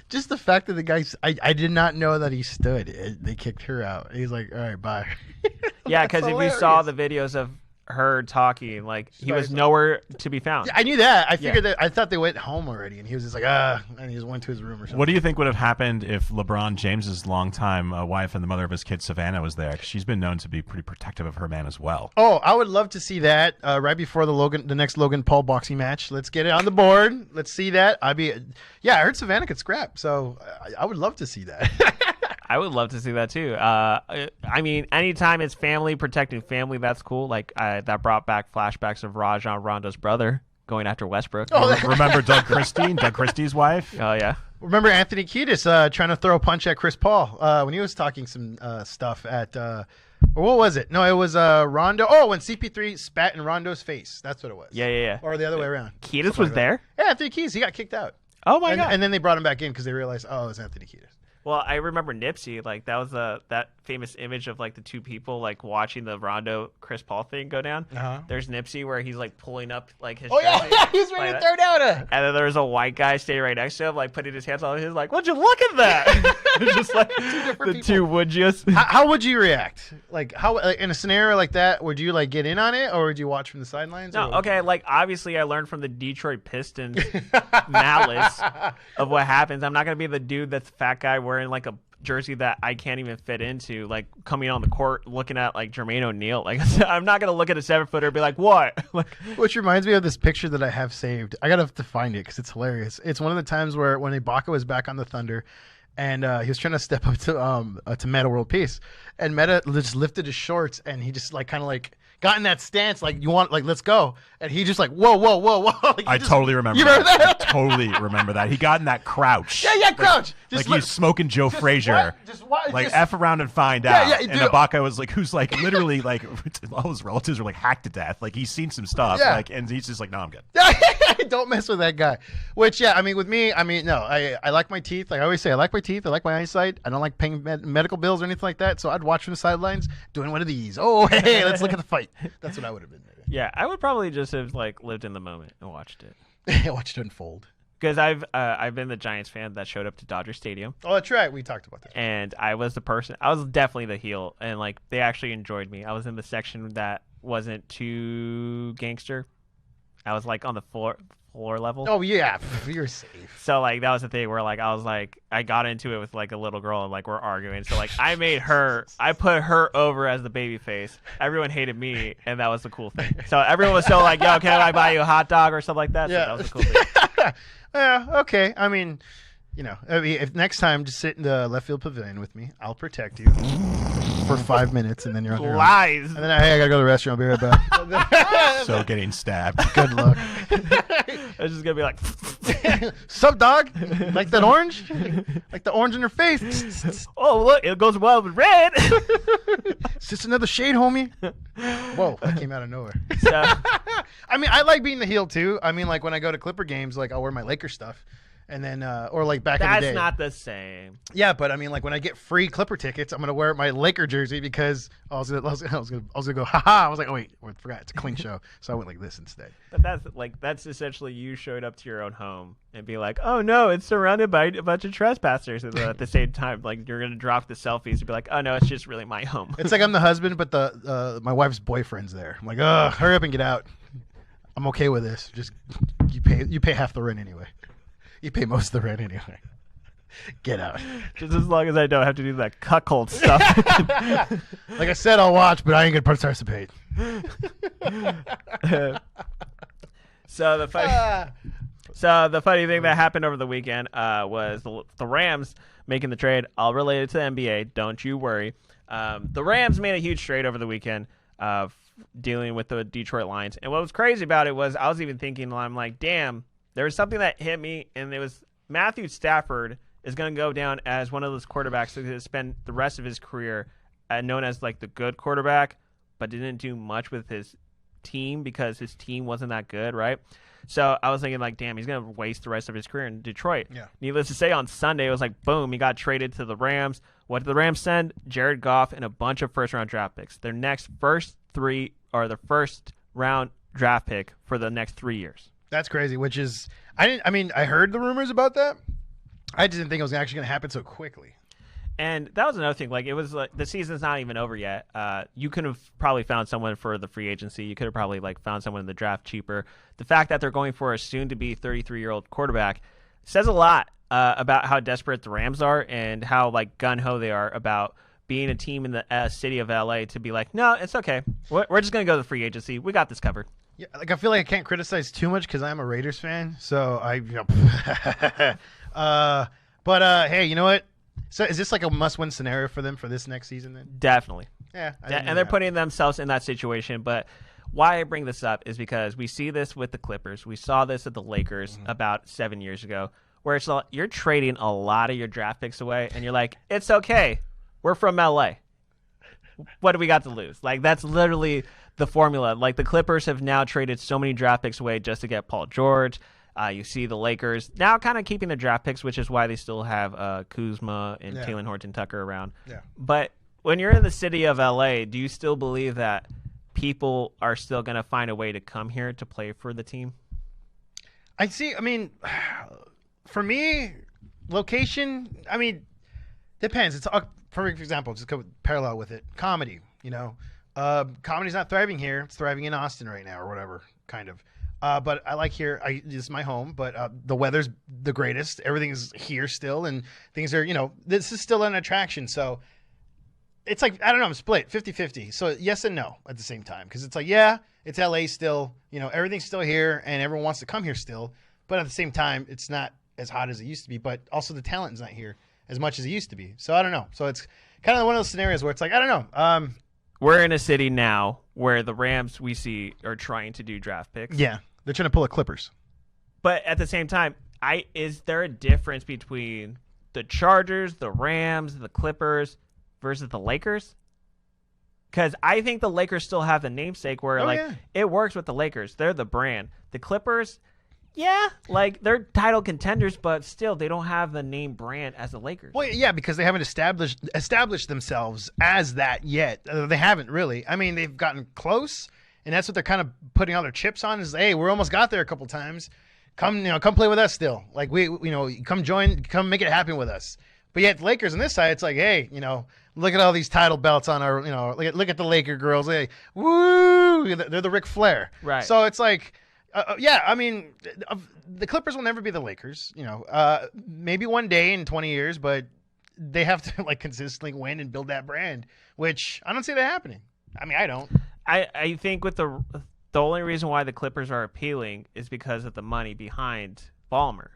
Just the fact that the guy, I did not know that he stood. They kicked her out. He's like, all right, bye. Yeah, because if you saw the videos of her talking, like he was nowhere to be found. Yeah, I knew that. I figured that. I thought they went home already, and he was just like, and he just went to his room or something. What do you think would have happened if LeBron James's longtime wife and the mother of his kid Savannah was there? 'Cause she's been known to be pretty protective of her man as well. Oh, I would love to see that right before the next Logan Paul boxing match. Let's get it on the board. Let's see that. I heard Savannah could scrap, so I would love to see that. I would love to see that too. I mean, anytime it's family protecting family, that's cool. Like that brought back flashbacks of Rajon Rondo's brother going after Westbrook. Oh, remember Doug Christie's wife? Oh yeah. Remember Anthony Kiedis trying to throw a punch at Chris Paul when he was talking some stuff at or what was it? No, it was Rondo. Oh, when CP3 spat in Rondo's face. That's what it was. Yeah. Or the other way around. Kiedis was there? Yeah, Anthony Kiedis. He got kicked out. Oh my God. And then they brought him back in because they realized, oh, it was Anthony Kiedis. Well, I remember Nipsey, like that was that famous image of like the two people like watching the Rondo Chris Paul thing go down. Uh-huh. There's Nipsey where he's like pulling up like his. Oh yeah, he's ready to throw down And then there's a white guy standing right next to him, like putting his hands on his, like, would you look at that? Just like two would yous. How would you react? Like how in a scenario like that, would you like get in on it, or would you watch from the sidelines? No, okay. Like obviously, I learned from the Detroit Pistons malice of what happens. I'm not gonna be the dude that's the fat guy wearing like a jersey that I can't even fit into, like coming on the court looking at like Jermaine O'Neal. Like I'm not gonna look at a 7-footer and be like, what? Like, which reminds me of this picture that I have saved. I gotta have to find it because it's hilarious. It's one of the times where when Ibaka was back on the Thunder, and he was trying to step up to Meta World Peace, and Meta just lifted his shorts, and he just like kind of like got in that stance, like you want, like let's go, and he just like whoa. Like, I totally remember. You remember that? I totally remember that. He got in that crouch. Yeah, crouch. Like he's smoking Joe Frazier. Like F around and find out. Yeah, and Ibaka was like, who's like literally like all his relatives are like hacked to death. Like he's seen some stuff. Yeah. Like and he's just like, no, I'm good. Don't mess with that guy. Which I mean, with me, I mean, no, I like my teeth. Like I always say, I like my teeth. I like my eyesight. I don't like paying medical bills or anything like that. So I'd watch from the sidelines doing one of these. Oh, hey, let's look at the fight. That's what I would have been. Yeah, I would probably just have like lived in the moment and watched it. Watched it unfold. Because I've been the Giants fan that showed up to Dodger Stadium. Oh, that's right. We talked about this. And I was the person. I was definitely the heel, and like they actually enjoyed me. I was in the section that wasn't too gangster. I was like on the floor level. Oh yeah, you're safe. So like that was the thing where like I was like I got into it with like a little girl and like we're arguing. So like I put her over as the baby face. Everyone hated me, and that was the cool thing. So everyone was so like, yo, can I buy you a hot dog or something like that? Yeah. So that was the cool thing. Yeah, okay. I mean, you know, if next time just sit in the left field pavilion with me, I'll protect you for 5 minutes, and then you're on your own. Lies. And then hey, I gotta go to the restroom. I'll be right back. So getting stabbed. Good luck. It's just gonna be like, sup, dog? Like that orange? Like the orange in your face? oh look, it goes well with red. It's just another shade, homie. Whoa, that came out of nowhere. So, I mean, I like being the heel too. I mean, like when I go to Clipper games, like I'll wear my Lakers stuff. And then, or like back in the day. that's not the same. Yeah, but I mean, like when I get free Clipper tickets, I'm gonna wear my Laker jersey because I was gonna go, haha. I was like, oh wait, I forgot it's a clean show, so I went like this instead. But that's essentially you showed up to your own home and be like, oh no, it's surrounded by a bunch of trespassers. And at the same time, like you're gonna drop the selfies and be like, oh no, it's just really my home. It's like I'm the husband, but the my wife's boyfriend's there. I'm like, hurry up and get out. I'm okay with this. Just you pay half the rent anyway. You pay most of the rent anyway. Get out. Just as long as I don't have to do that cuckold stuff. Like I said, I'll watch, but I ain't gonna participate. So the funny thing that happened over the weekend was the Rams making the trade. I'll relate it to the NBA. Don't you worry. The Rams made a huge trade over the weekend dealing with the Detroit Lions. And what was crazy about it was I was even thinking, I'm like, damn, there was something that hit me, and it was Matthew Stafford is going to go down as one of those quarterbacks who's going to spend the rest of his career known as like the good quarterback, but didn't do much with his team because his team wasn't that good, right? So I was thinking like, damn, he's going to waste the rest of his career in Detroit. Yeah. Needless to say, on Sunday, it was like, boom, he got traded to the Rams. What did the Rams send? Jared Goff and a bunch of first-round draft picks. Their next first round draft pick for the next 3 years. That's crazy, which is I heard the rumors about that, I just didn't think it was actually going to happen so quickly. And that was another thing. Like, it was like the season's not even over yet. You could have probably found someone for the free agency. You could have probably like found someone in the draft cheaper. The fact that they're going for a soon-to-be 33-year-old quarterback says a lot about how desperate the Rams are and how like gun-ho they are about being a team in the city of LA to be like, no, it's okay. We're just going to go to the free agency. We got this covered. Yeah, like I feel like I can't criticize too much because I'm a Raiders fan. So hey, you know what? So is this like a must-win scenario for them for this next season then? Definitely. Yeah. And they're putting themselves in that situation. But why I bring this up is because we see this with the Clippers. We saw this at the Lakers about 7 years ago, where it's you're trading a lot of your draft picks away, and you're like, it's okay. We're from LA. What do we got to lose? Like, that's literally the formula. Like, the Clippers have now traded so many draft picks away just to get Paul George. You see the Lakers now kind of keeping the draft picks, which is why they still have Kuzma and Talen Horton-Tucker around. Yeah. But when you're in the city of LA, do you still believe that people are still going to find a way to come here to play for the team? I see. I mean, for me, location, I mean, depends. It's for example, just go parallel with it. Comedy, comedy's not thriving here. It's thriving in Austin right now or whatever, kind of. But I like here. This is my home, but the weather's the greatest. Everything's here still, and things are, this is still an attraction. So it's like, I don't know, I'm split 50-50. So yes and no at the same time. Because it's like, yeah, it's LA still, everything's still here, and everyone wants to come here still. But at the same time, it's not as hot as it used to be. But also the talent is not here as much as it used to be. So I don't know. So it's kind of one of those scenarios where it's like, I don't know. We're in a city now where the Rams we see are trying to do draft picks. Yeah, they're trying to pull a Clippers. But at the same time, is there a difference between the Chargers, the Rams, the Clippers versus the Lakers? Because I think the Lakers still have the namesake where it works with the Lakers. They're the brand. The Clippers, yeah, like they're title contenders, but still they don't have the name brand as the Lakers. Well, yeah, because they haven't established themselves as that yet. They haven't really. I mean, they've gotten close, and that's what they're kind of putting all their chips on. Is hey, we almost got there a couple times. Come play with us still. Like come join, come make it happen with us. But yet, the Lakers on this side, it's like, hey, look at all these title belts on our, look at the Laker girls. Hey, woo! They're the Ric Flair. Right. So it's like. Yeah, I mean, the Clippers will never be the Lakers. Maybe one day in 20 years, but they have to consistently win and build that brand, which I don't see that happening. I mean, I don't. I think with the only reason why the Clippers are appealing is because of the money behind Ballmer.